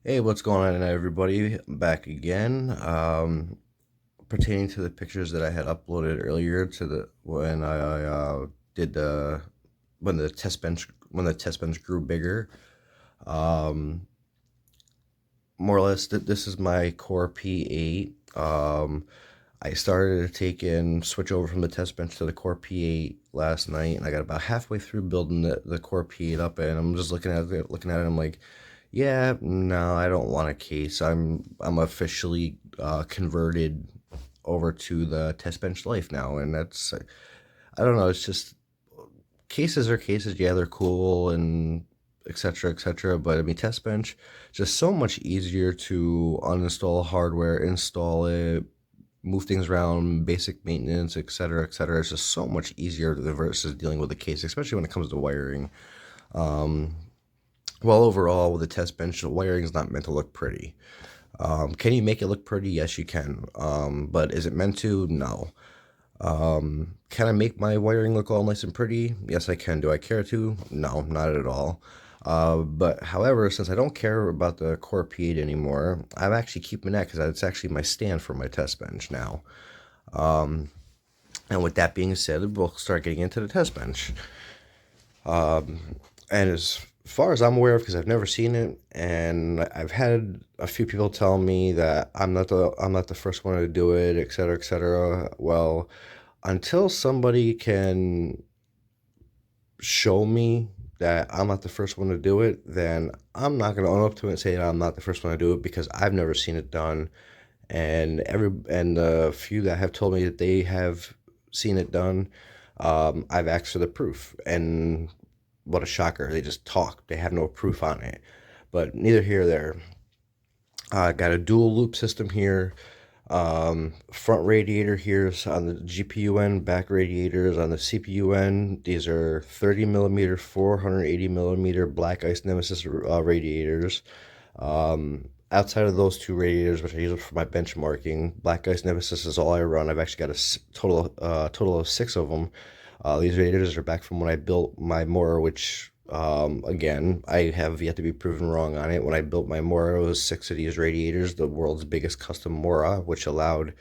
Hey, what's going on, everybody? I'm back again. Pertaining to the pictures that I had uploaded earlier to the when I did the when the test bench grew bigger. Um, More or less, this is my Core P8. I started to switch over from the test bench to the Core P8 last night, and I got about halfway through building the Core P8 up, and I'm just looking at it. I'm like, yeah, no, I don't want a case. I'm officially converted over to the test bench life now, and that's I don't know. It's just cases are cases. Yeah, they're cool and etc. etc. But I mean, test bench just so much easier to uninstall hardware, install it, move things around, basic maintenance, etc. etc. It's just so much easier versus dealing with the case, especially when it comes to wiring. Um, well, overall, with the test bench, the wiring is not meant to look pretty. Can you make it look pretty? Yes, you can. But is it meant to? No. Can I make my wiring look all nice and pretty? Yes, I can. Do I care to? No, not at all. But however, since I don't care about the Core P8 anymore, I'm actually keeping that because it's actually my stand for my test bench now. And with that being said, we'll start getting into the test bench. And as far as I'm aware of, because I've never seen it, and I've had a few people tell me that I'm not the first one to do it, etc., etc. Well, until somebody can show me that I'm not the first one to do it, then I'm not going to own up to it and say that I'm not the first one to do it because I've never seen it done. And the few that have told me that they have seen it done, I've asked for the proof. And what a shocker! They just talk. They have no proof on it. But neither here nor there. I got a dual loop system here. Front radiator here is on the GPU end, back radiators on the CPU end. These are 30 millimeter, 480 millimeter Black Ice Nemesis radiators. Outside of those two radiators, which I use for my benchmarking, Black Ice Nemesis is all I run. I've actually got a total of six of them. These radiators are back from when I built my Mora, which again, I have yet to be proven wrong on it. When I built my Mora, it was six of these radiators, the world's biggest custom Mora, which allowed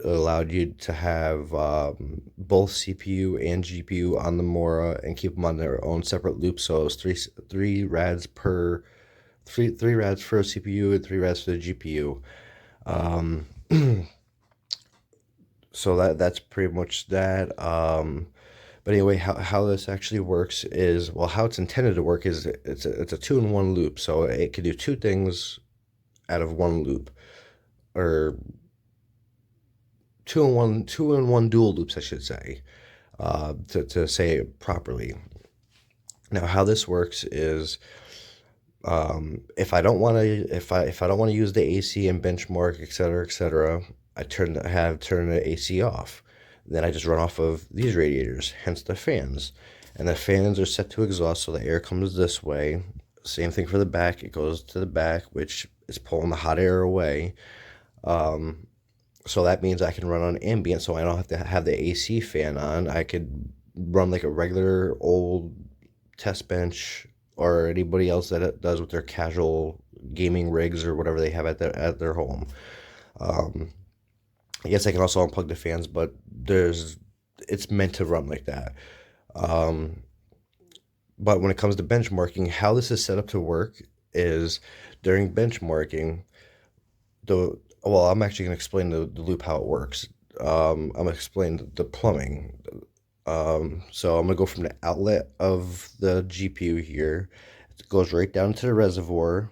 you to have both CPU and GPU on the Mora and keep them on their own separate loops. So it was three rads for a CPU and three rads for the GPU. Um, so that's pretty much that. But anyway, how this actually works is, well, how it's intended to work is it's a two-in-one loop, so it can do two things out of one loop, or two in one dual loops, I should say, to say it properly. Now, how this works is, if I don't want to use the AC and benchmark, etc., etc., turn the AC off. Then I just run off of these radiators, hence the fans. And the fans are set to exhaust, so the air comes this way. Same thing for the back. It goes to the back, which is pulling the hot air away. So that means I can run on ambient, so I don't have to have the AC fan on. I could run like a regular old test bench, or anybody else that it does with their casual gaming rigs or whatever they have at their home. Um, I guess I can also unplug the fans, but there's it's meant to run like that. Um, but when it comes to benchmarking, how this is set up to work is during benchmarking, I'm actually going to explain the loop how it works. I'm going to explain the plumbing. So I'm going to go from the outlet of the GPU here. It goes right down to the reservoir,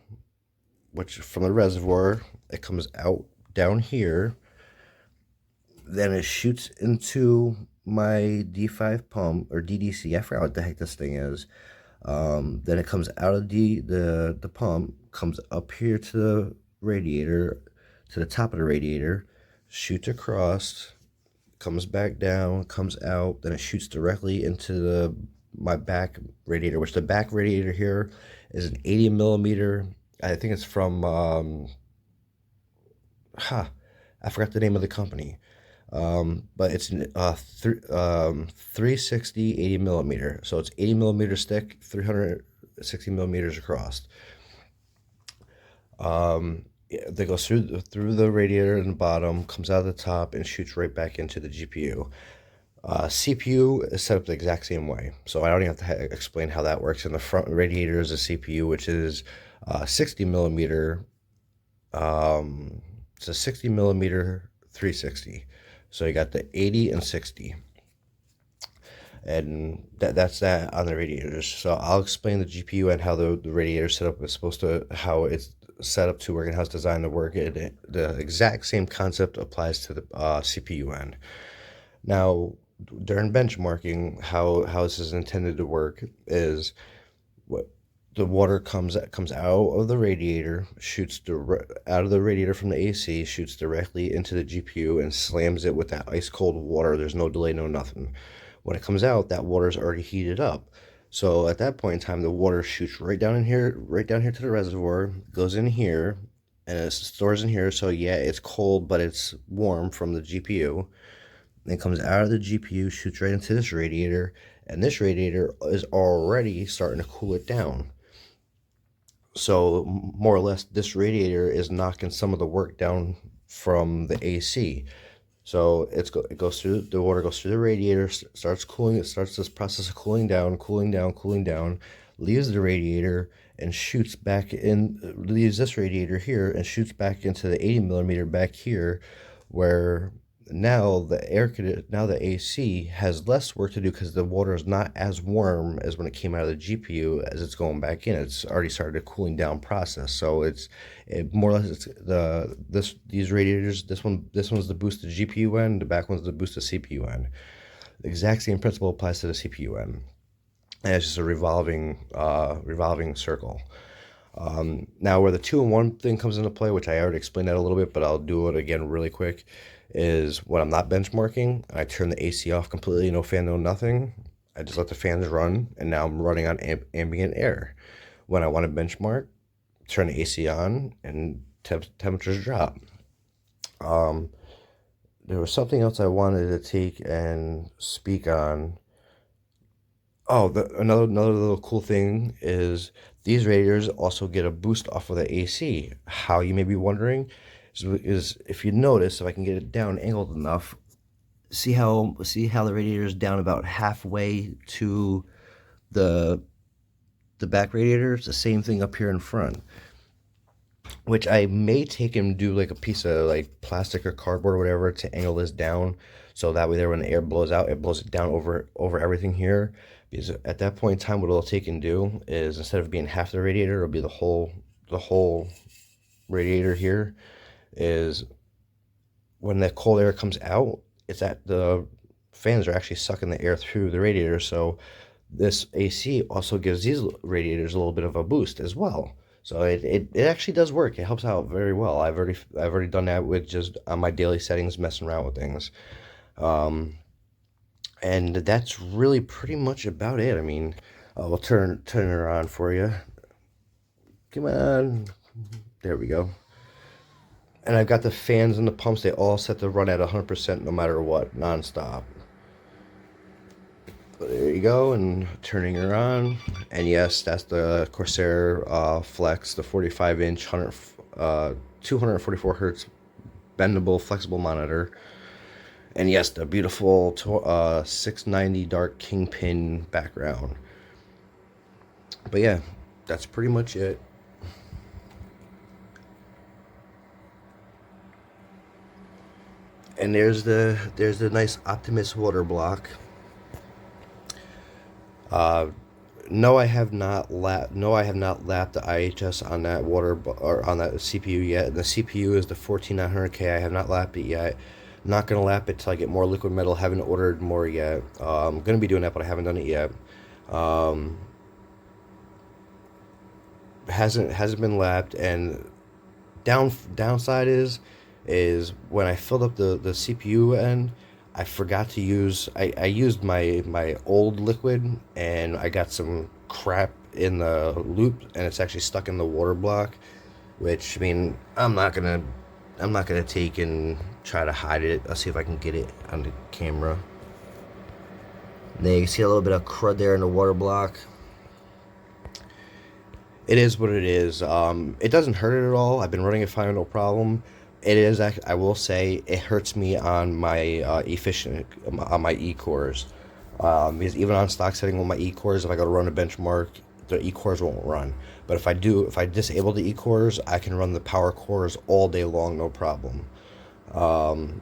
which from the reservoir, it comes out down here. Then it shoots into my D5 pump or DDC. I forgot what the heck this thing is. Then it comes out of the pump, comes up here to the radiator, to the top of the radiator, shoots across, comes back down, comes out, then it shoots directly into my back radiator, which the back radiator here is an 80 millimeter. I think it's from I forgot the name of the company. But it's 360 80 millimeter. So it's 80 millimeter stick, 360 millimeters across. That goes through the radiator in the bottom, comes out of the top, and shoots right back into the GPU. CPU is set up the exact same way, so I don't even have to explain how that works. In the front radiator is a CPU, which is 60 millimeter. It's a 60 millimeter 360. So you got the 80 and 60, and that's that on the radiators. So I'll explain the GPU and how the radiator setup is supposed to, how it's set up to work and how it's designed to work. The exact same concept applies to the CPU end. Now, during benchmarking, how this is intended to work is what the water comes out of the radiator, shoots out of the radiator from the AC, shoots directly into the GPU and slams it with that ice cold water. There's no delay, no nothing. When it comes out, that water's already heated up. So at that point in time, the water shoots right down here to the reservoir, goes in here, and it stores in here. So yeah, it's cold, but it's warm from the GPU. Then comes out of the GPU, shoots right into this radiator, and this radiator is already starting to cool it down. So more or less, this radiator is knocking some of the work down from the AC. So it goes through, the water goes through the radiator, starts cooling. It starts this process of cooling down, leaves the radiator and shoots back in. Leaves this radiator here and shoots back into the 80 millimeter back here, where now the AC has less work to do because the water is not as warm as when it came out of the GPU as it's going back in. It's already started a cooling down process. So more or less it's these radiators. This one's the boost to GPU end. The back one's the boost to CPU end. The exact same principle applies to the CPU end, and it's just a revolving circle. Now, where the 2-in-1 thing comes into play, which I already explained that a little bit, but I'll do it again really quick, is when I'm not benchmarking, I turn the AC off completely, no fan, no nothing. I just let the fans run, and now I'm running on ambient air. When I want to benchmark, turn the AC on, and temperatures drop. There was something else I wanted to take and speak on. Oh, another little cool thing is these radiators also get a boost off of the AC. How, you may be wondering, is if you notice, if I can get it down angled enough, see how the radiator is down about halfway to the back radiator. It's the same thing up here in front, which I may take and do like a piece of like plastic or cardboard or whatever to angle this down, so that way there, when the air blows out, it blows it down over everything here. Because at that point in time, what it'll take and do is, instead of being half the radiator, it'll be the whole radiator here. Is when the cold air comes out, it's that the fans are actually sucking the air through the radiator. So this AC also gives these radiators a little bit of a boost as well. So it actually does work. It helps out very well. I've already done that with just on my daily settings, messing around with things. And that's really pretty much about it. I mean, we'll turn it around for you. Come on. There we go. And I've got the fans and the pumps. They all set to run at 100% no matter what, non-stop. There you go, and turning her on. And yes, that's the Corsair Flex, the 45-inch, 244 hertz bendable, flexible monitor. And yes, the beautiful 690 dark Kingpin background. But yeah, that's pretty much it. And there's the nice Optimus water block. No, I have not lapped the IHS on that or on that CPU yet. And the CPU is the 14900K. I have not lapped it yet. Not gonna lap it till I get more liquid metal. Haven't ordered more yet. I'm gonna be doing that, but I haven't done it yet. Hasn't been lapped. And downside is when I filled up the CPU end, I forgot to use, I used my old liquid, and I got some crap in the loop, and it's actually stuck in the water block, which, I mean, I'm not gonna take and try to hide it. I'll see if I can get it on the camera. And then you can see a little bit of crud there in the water block. It is what it is. It doesn't hurt it at all. I've been running it fine, no problem. It is. I will say it hurts me on my efficient on my E cores, because even on stock setting with my E cores, if I go to run a benchmark, the E cores won't run. But if I disable the E cores, I can run the power cores all day long, no problem.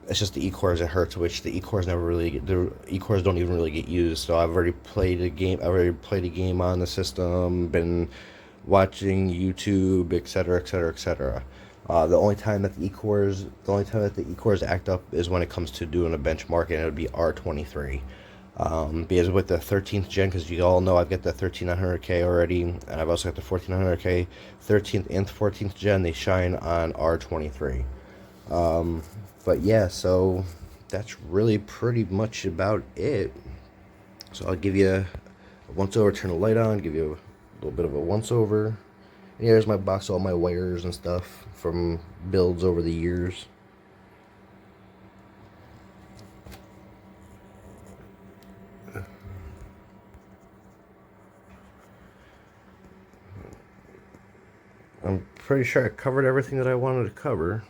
It's just the E cores it hurts, which the E cores never really get, the E cores don't even really get used. So I've already played a game. I already played a game on the system. Been watching YouTube, etc., etc., etc. The only time that the E cores act up is when it comes to doing a benchmark, and it would be R23. Because with the 13th gen, because you all know I've got the 13900K already, and I've also got the 1400K, 13th and 14th gen, they shine on R23. But yeah, so that's really pretty much about it. So I'll give you a once over, turn the light on, give you a little bit of a once over. And here's my box, all my wires and stuff from builds over the years. I'm pretty sure I covered everything that I wanted to cover.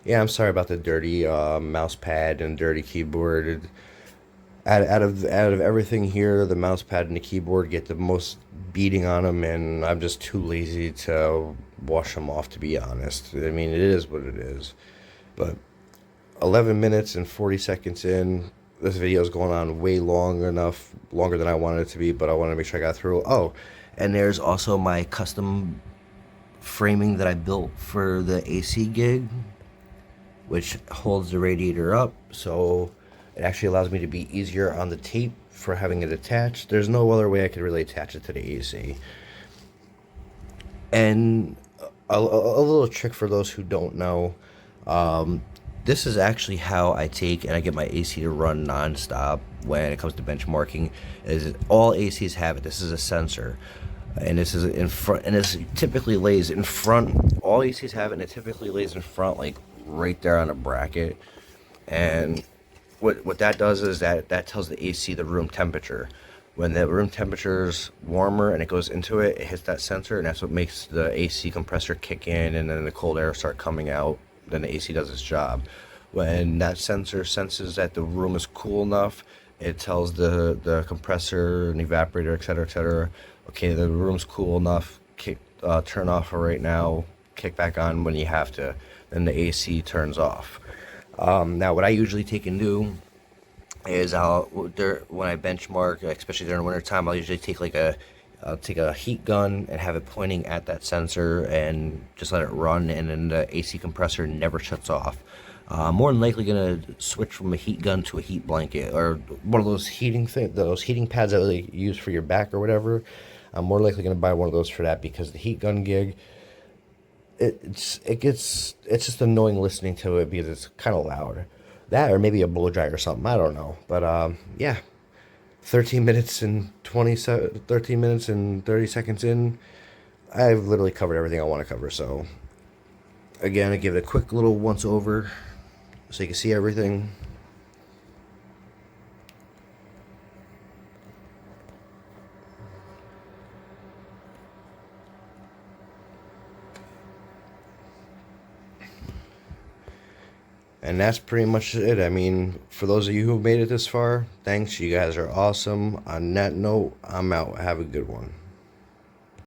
Yeah, I'm sorry about the dirty mouse pad and dirty keyboard. Out of everything here, the mouse pad and the keyboard get the most beating on them, and I'm just too lazy to wash them off. To be honest, I mean it is what it is. But 11 minutes and 40 seconds in, this video is going on way longer than I wanted it to be. But I wanted to make sure I got through. Oh, and there's also my custom framing that I built for the AC gig, which holds the radiator up, so it actually allows me to be easier on the tape for having it attached. There's no other way I could really attach it to the AC. And a little trick for those who don't know, this is actually how I take and I get my AC to run non-stop when it comes to benchmarking. Is all ACs have it. This is a sensor, and this is in front, and this typically lays in front. All ACs have it, and it typically lays in front, like right there on a bracket. And what that does is that tells the AC the room temperature. When the room temperature is warmer and it goes into it, it hits that sensor, and that's what makes the AC compressor kick in, and then the cold air start coming out. Then the AC does its job. When that sensor senses that the room is cool enough, it tells the compressor and evaporator, etc., okay, the room's cool enough, turn off for right now, kick back on when you have to. Then the AC turns off. Now, what I usually take and do is when I benchmark, especially during winter time, I'll usually take I'll take a heat gun and have it pointing at that sensor and just let it run, and then the AC compressor never shuts off. More than likely gonna switch from a heat gun to a heat blanket, or one of those those heating pads that they use for your back or whatever. I'm more likely gonna buy one of those for that, because the heat gun gig, it's just annoying listening to it because it's kind of loud. That, or maybe a blow dry or something, I don't know. But yeah, 13 minutes and 30 seconds in, I've literally covered everything I want to cover. So again, I give it a quick little once over so you can see everything. And that's pretty much it. I mean, for those of you who made it this far, thanks. You guys are awesome. On that note, I'm out. Have a good one.